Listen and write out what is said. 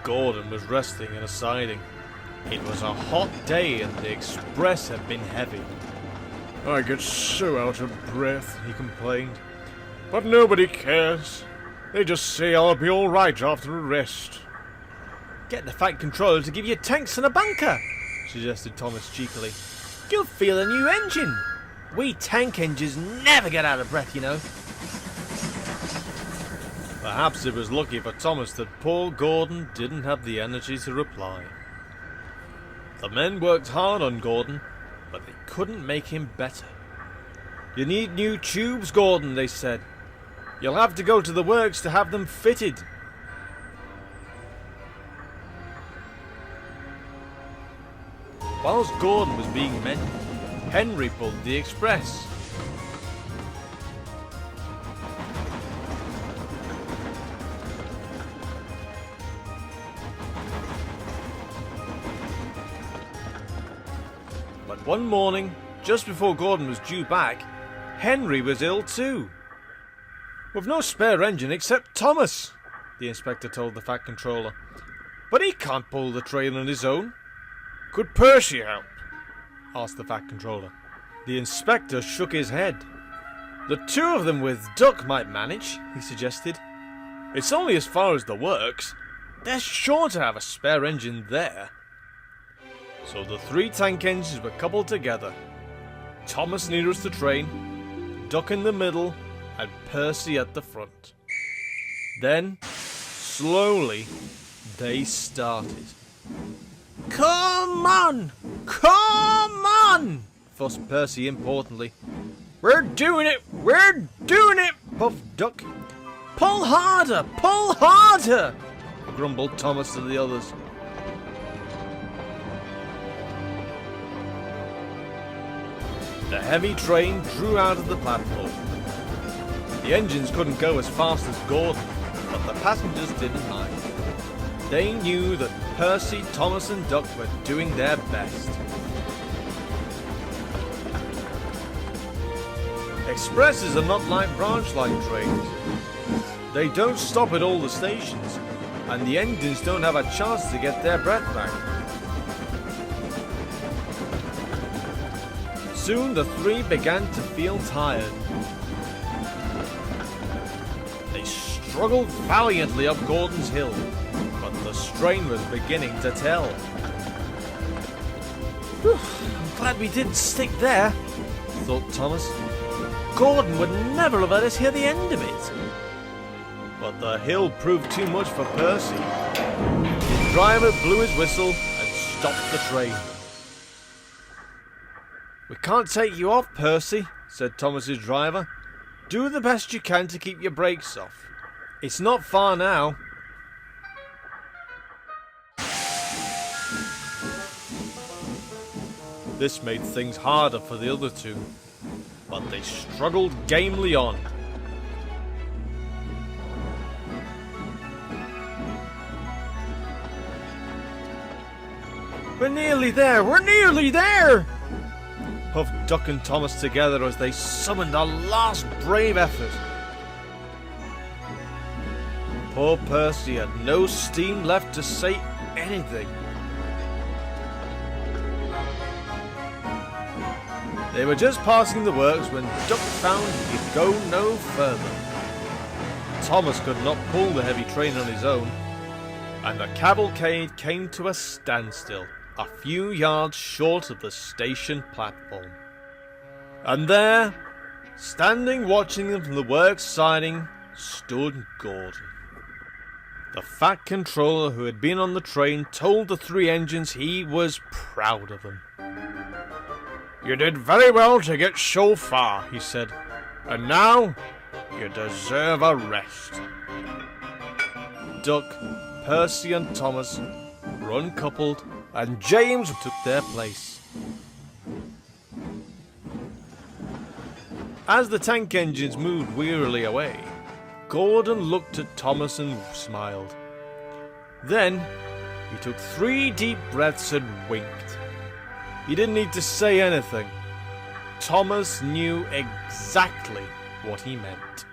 Gordon was resting in a siding. It was a hot day and the express had been heavy. "I get so out of breath," he complained. "But nobody cares. They just say I'll be alright after a rest." "Get the Fat Controller to give you tanks and a bunker," suggested Thomas cheekily. "You'll feel a new engine. We tank engines never get out of breath, you know." Perhaps it was lucky for Thomas that poor Gordon didn't have the energy to reply. The men worked hard on Gordon, but they couldn't make him better. "You need new tubes, Gordon," they said. "You'll have to go to the works to have them fitted." Whilst Gordon was being mended, Henry pulled the express. But one morning, just before Gordon was due back, Henry was ill too. "We've no spare engine except Thomas," the inspector told the Fat Controller. "But he can't pull the train on his own." "Could Percy help?" asked the Fat Controller. The inspector shook his head. "The two of them with Duck might manage," he suggested. "It's only as far as the works. They're sure to have a spare engine there." So the three tank engines were coupled together. Thomas nearest the train, Duck in the middle, and Percy at the front. Then, slowly, they started. "Come on! Come on!" fussed Percy importantly. "We're doing it! We're doing it!" puffed Duck. "Pull harder! Pull harder!" grumbled Thomas to the others. The heavy train drew out of the platform. The engines couldn't go as fast as Gordon, but the passengers didn't mind. They knew that Percy, Thomas and Duck were doing their best. Expresses are not like branch line trains. They don't stop at all the stations, and the engines don't have a chance to get their breath back. Soon the three began to feel tired. They struggled valiantly up Gordon's hill, but the strain was beginning to tell. "I'm glad we didn't stick there," thought Thomas. "Gordon would never have let us hear the end of it." But the hill proved too much for Percy. His driver blew his whistle and stopped the train. "We can't take you off, Percy," said Thomas's driver. "Do the best you can to keep your brakes off. It's not far now." This made things harder for the other two, but they struggled gamely on. "We're nearly there! We're nearly there!" puffed Duck and Thomas together as they summoned a last brave effort. Poor Percy had no steam left to say anything. They were just passing the works when Duck found he could go no further. Thomas could not pull the heavy train on his own, and the cavalcade came to a standstill a few yards short of the station platform. And there, standing watching them from the works siding, stood Gordon. The Fat Controller who had been on the train told the three engines he was proud of them. "You did very well to get so far," he said, "and now you deserve a rest." Duck, Percy and Thomas were uncoupled, and James took their place. As the tank engines moved wearily away, Gordon looked at Thomas and smiled. Then he took 3 deep breaths and winked. He didn't need to say anything. Thomas knew exactly what he meant.